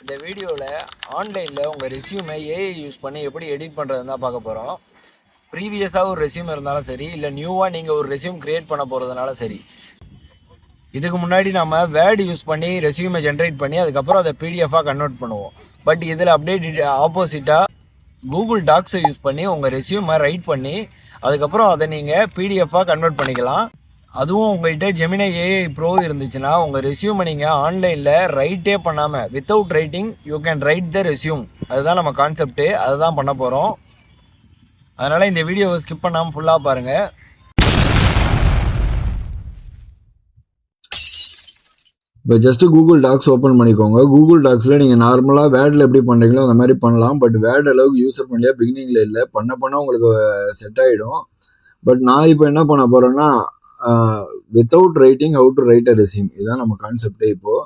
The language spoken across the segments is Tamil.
இந்த வீடியோவில் ஆன்லைனில் உங்கள் ரெஸ்யூமை ஏஐ யூஸ் பண்ணி எப்படி எடிட் பண்ணுறதுன்னு தான் பார்க்க போகிறோம். ப்ரீவியஸாக ஒரு ரெஸ்யூம் இருந்தாலும் சரி, இல்லை நியூவாக நீங்கள் ஒரு ரெஸ்யூம் க்ரியேட் பண்ண போகிறதுனால சரி. இதுக்கு முன்னாடி நம்ம வேர்டு யூஸ் பண்ணி ரெஸ்யூமை ஜென்ரேட் பண்ணி அதுக்கப்புறம் அதை பிடிஎஃபாக கன்வெர்ட் பண்ணுவோம். பட் இதில் அப்படியே ஆப்போசிட்டாக கூகுள் டாக்ஸை யூஸ் பண்ணி உங்கள் ரெஸ்யூமை ரைட் பண்ணி அதுக்கப்புறம் அதை நீங்கள் பிடிஎஃபாக கன்வெர்ட் பண்ணிக்கலாம். அதுவும் உங்கள்கிட்ட ஜெமினி ஏஐ ப்ரோ இருந்துச்சுன்னா உங்கள் ரெஸ்யூமை நீங்கள் ஆன்லைனில் ரைட்டே பண்ணாமல் without writing you can write the resume. அதுதான் நம்ம கான்செப்ட்டு, அதை தான் பண்ண போகிறோம். அதனால் இந்த வீடியோவை ஸ்கிப் பண்ணாமல் ஃபுல்லாக பாருங்கள். இப்போ ஜஸ்ட்டு கூகுள் டாக்ஸ் ஓப்பன் பண்ணிக்கோங்க. கூகுள் டாக்ஸில் நீங்கள் நார்மலாக வேர்டில் எப்படி பண்ணுறீங்களோ அந்த மாதிரி பண்ணலாம். பட் வேர்டு அளவுக்கு யூஸர் பண்ணலையா பிகினிங்கில் இல்லை, பண்ண உங்களுக்கு செட் ஆகிடும். பட் நான் இப்போ என்ன பண்ண போகிறேன்னா without writing how to right a resume, இதுதான் நம்ம கான்செப்டே. இப்போது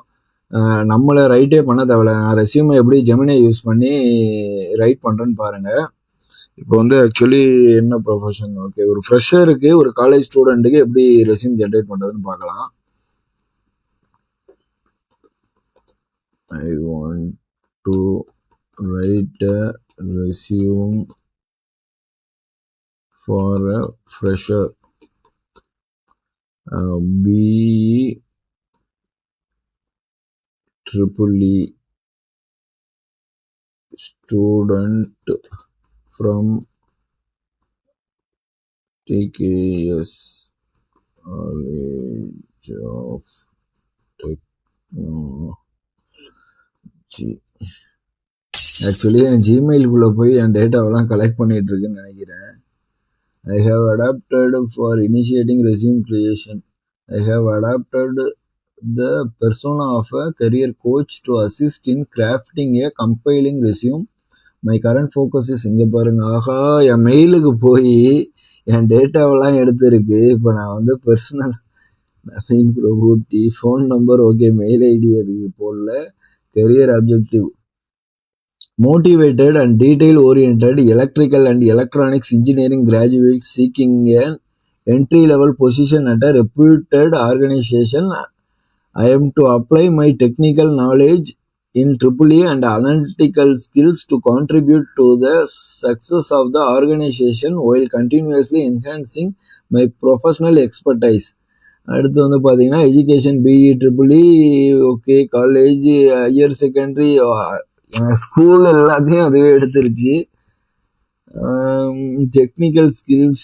நம்மளை ரைட்டே பண்ண தேவையில்ல. நான் ரெஸ்யூமை எப்படி ஜெமினி யூஸ் பண்ணி ரைட் பண்ணுறேன்னு பாருங்கள். இப்போ வந்து ஆக்சுவலி என்ன ப்ரொஃபஷன், ஓகே, ஒரு ஃப்ரெஷருக்கு ஒரு காலேஜ் ஸ்டூடெண்ட்டுக்கு எப்படி ரெஸ்யூம் ஜென்ரேட் பண்ணுறதுன்னு பார்க்கலாம். I want to write a resume for a fresher. BE EEE student from TKS College of Technology. Actually என் ஜிமெயிலுக்குள்ளே போய் என் டேட்டாவெல்லாம் கலெக்ட் பண்ணிட்டு இருக்குன்னு நினைக்கிறேன். I have adapted for initiating resume creation. I have adapted the persona of a career coach to assist in crafting a compiling resume. My current focus is இங்கே பாருங்க. ஆஹா, என் மெயிலுக்கு போய் என் டேட்டாவெல்லாம் எடுத்துருக்கு. இப்போ நான் வந்து பர்சனல் நவீன் பிரபுட்டி phone number okay, mail ID அதுக்கு போடல. career objective: motivated and detail-oriented electrical and electronics engineering graduates seeking an entry-level position at a reputed organization. I am to apply my technical knowledge in EEE and analytical skills to contribute to the success of the organization while continuously enhancing my professional expertise. அடுத்து வந்து பார்த்தீங்கன்னா education B EEE, okay, college, higher secondary, school எல்லாத்தையும் அதுவே எடுத்துருச்சு. Technical skills,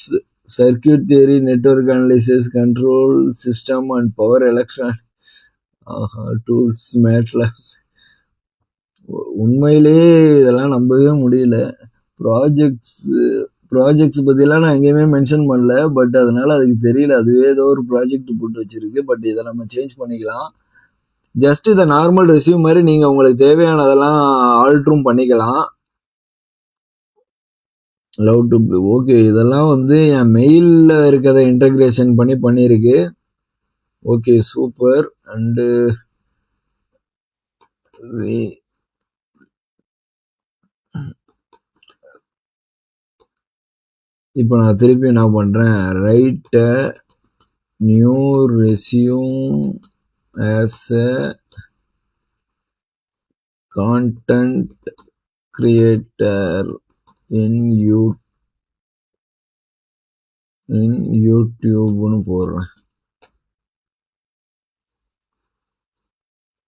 circuit theory, network analysis, control system and power electronic tools, MATLABs. உண்மையிலே இதெல்லாம் நம்பவே முடியல. ப்ராஜெக்ட்ஸ் பற்றிலாம் நான் எங்கேயுமே மென்ஷன் பண்ணல. பட் அதனால் அதுக்கு தெரியல, அதுவே ஏதோ ஒரு ப்ராஜெக்ட் போட்டு வச்சுருக்கு. பட் இதை நம்ம சேஞ்ச் பண்ணிக்கலாம். ஜஸ்ட் இதை நார்மல் ரெஸ்யூம் மாதிரி நீங்கள் உங்களுக்கு தேவையானதெல்லாம் ஆல்ட்ரும் பண்ணிக்கலாம். லவ் டு ஓகே, இதெல்லாம் வந்து என் மெயிலில் இருக்கிறத இன்டகிரேஷன் பண்ணியிருக்கு. Okay, super. அண்டு இப்போ நான் திருப்பி என்ன பண்ணுறேன், write a new resume as a content creator in யூடியூப்னு போடுறேன்.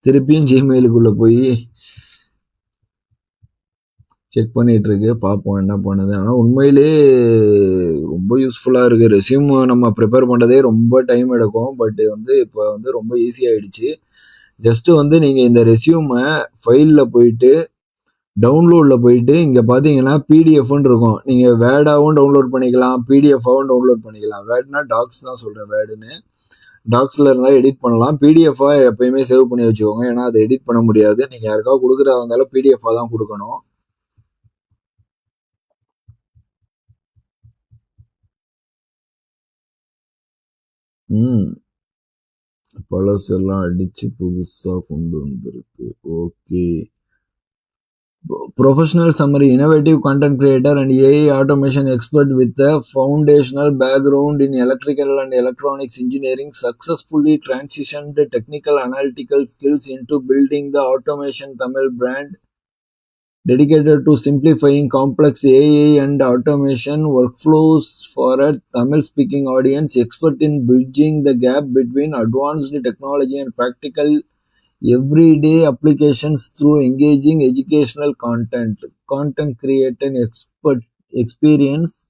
திருப்பியும் ஜிமெயிலுக்குள்ளே போய் செக் பண்ணிட்டு இருக்கு, பார்ப்போம் என்ன பண்ணுது. ஆனால் உண்மையிலே ரொம்ப யூஸ்ஃபுல்லாக இருக்குது. ரெஸ்யூம் நம்ம ப்ரிப்பேர் பண்ணுறதே ரொம்ப டைம் எடுக்கும். பட் வந்து இப்போ வந்து ரொம்ப ஈஸியாகிடுச்சு. ஜஸ்ட்டு வந்து நீங்கள் இந்த ரெஸ்யூமை ஃபைலில் போயிட்டு டவுன்லோடில் போயிட்டு இங்கே பார்த்தீங்கன்னா பிடிஎஃப்னு இருக்கும். நீங்கள் வேர்டாகவும் டவுன்லோட் பண்ணிக்கலாம், பிடிஎஃபாகவும் டவுன்லோட் பண்ணிக்கலாம். வேர்டுனா டாக்ஸ் தான் சொல்கிறேன், வேர்டுன்னு. டாக்ஸில் இருந்தால் எடிட் பண்ணலாம். பிடிஎஃபாக எப்பயுமே சேவ் பண்ணி வச்சுக்கோங்க, ஏன்னா அதை எடிட் பண்ண முடியாது. நீங்கள் யாருக்காவது கொடுக்குறதா இருந்தாலும் பிடிஎஃபாக தான் கொடுக்கணும். பழசெல்லாம் அடிச்சு புதுசா கொண்டு வந்திருக்கு. Okay, professional summary, innovative content creator and AI automation expert with a foundational background in electrical and electronics engineering, successfully transitioned technical analytical skills into building the Automation Tamil brand dedicated to simplifying complex AI and automation workflows for a Tamil-speaking audience, expert in bridging the gap between advanced technology and practical everyday applications through engaging educational content creator experience,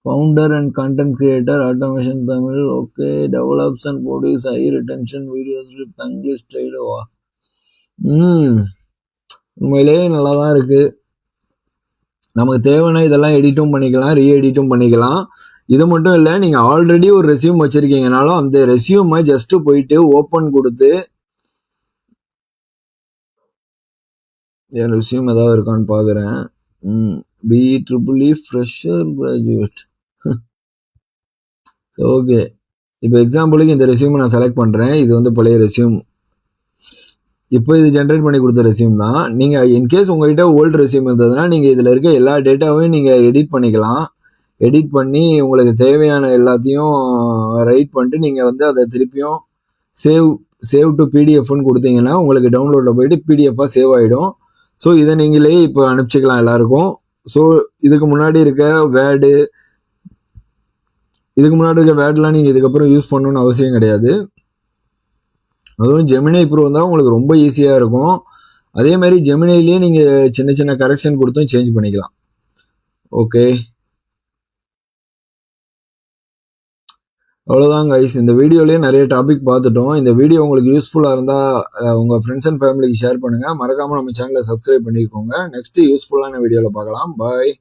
founder and content creator, Automation Tamil, okay, develops and produces high retention videos with English trade. உண்மையிலே நல்லா தான் இருக்கு. நமக்கு தேவைன்னா இதெல்லாம் எடிட்டும் பண்ணிக்கலாம், ரீஎடிட்டும் பண்ணிக்கலாம். இது மட்டும் இல்லை, நீங்கள் ஆல்ரெடி ஒரு ரெஸ்யூம் வச்சுருக்கீங்கனாலும் அந்த ரெஸ்யூமை ஜஸ்ட்டு போயிட்டு ஓப்பன் கொடுத்து என் ரெஸ்யூம் ஏதாவது இருக்கான்னு பார்க்குறேன். BEEE fresher graduate. ஓகே, இப்போ எக்ஸாம்பிளுக்கு இந்த ரெஸ்யூமை நான் செலக்ட் பண்ணுறேன். இது வந்து பழைய ரெஸ்யூம். இப்போ இது ஜென்ரேட் பண்ணி கொடுத்த ரெஸ்யூம் தான். நீங்கள் இன்கேஸ் உங்கள்கிட்ட ஓல்டு ரெஸ்யூம் இருந்ததுன்னா நீங்கள் இதில் இருக்க எல்லா டேட்டாவையும் நீங்கள் எடிட் பண்ணிக்கலாம். எடிட் பண்ணி உங்களுக்கு தேவையான எல்லாத்தையும் ரைட் பண்ணிட்டு நீங்கள் வந்து அதை திருப்பியும் சேவ் டு பிடிஎஃப்னு கொடுத்தீங்கன்னா உங்களுக்கு டவுன்லோடில் போயிட்டு பிடிஎஃபாக சேவ் ஆகிடும். ஸோ இதை நீங்களே இப்போ அனுப்பிச்சிக்கலாம் எல்லாருக்கும். ஸோ இதுக்கு முன்னாடி இருக்க வேர்டெலாம் நீங்கள் இதுக்கப்புறம் யூஸ் பண்ணணும்னு அவசியம் கிடையாது. அதுவும் ஜெமினி ப்ரோ தான் உங்களுக்கு ரொம்ப ஈஸியாக இருக்கும். அதே மாதிரி ஜெமினிலேயே நீங்கள் சின்ன சின்ன கரெக்ஷன் கொடுத்தும் சேஞ்ச் பண்ணிக்கலாம். ஓகே, அவ்வளோதான் கைஸ். இந்த வீடியோலேயே நிறைய டாபிக் பார்த்துட்டோம். இந்த வீடியோ உங்களுக்கு யூஸ்ஃபுல்லாக இருந்தால் உங்கள் ஃப்ரெண்ட்ஸ் அண்ட் ஃபேமிலிக்கு ஷேர் பண்ணுங்கள். மறக்காமல் நம்ம சேனலை சப்ஸ்கிரைப் பண்ணிக்கோங்க. நெக்ஸ்ட்டு யூஸ்ஃபுல்லான வீடியோவில் பார்க்கலாம். பாய்.